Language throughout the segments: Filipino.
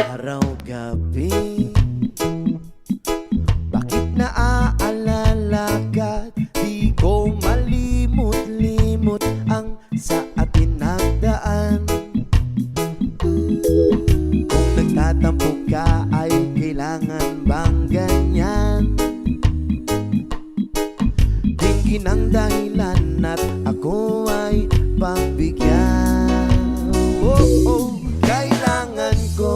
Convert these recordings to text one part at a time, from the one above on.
Araw-gabi, bakit naaalala ka't di ko malimot-limot ang sa atin nagdaan. Kung nagtatampo ka ay kailangan bang ganyan? Tingin ang dahilan at ako ay pagbigyan. Oh, oh, kailangan ko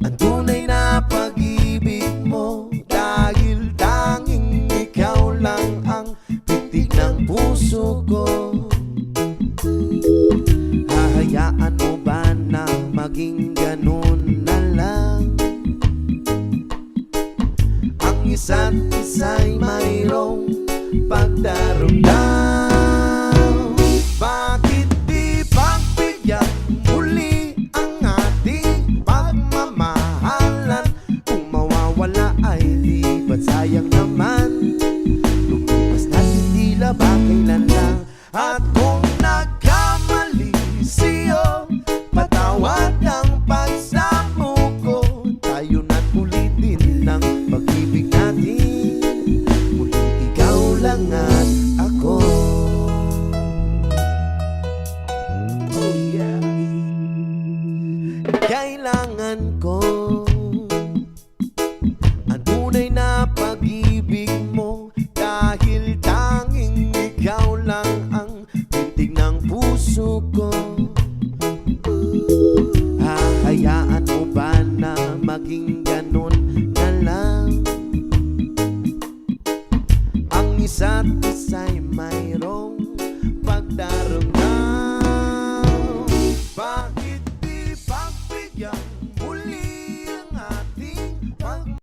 ang tunay na pag-ibig mo, dahil tanging ikaw lang ang titig ng puso ko. Hahayaan mo ba na maging ganun na lang? Ang isa't isa'y mayroong pagdarumdam. Bakit di pagbigyan muli ang ating pagmamahalan? Kung mawawala ay di ba't sayang naman? Lumipas natin tila ba kailan lang? At kung nagkamali siyo, patawad ang pagsamo ko. Tayo na't ulitin ng pag-ibig natin, muli ikaw lang at ako. Oh yeah. Kailangan ko ang tunay na pag-ibig mo, dahil tanging ikaw lang ang tindig ng puso ko. Hahayaan mo ba na maging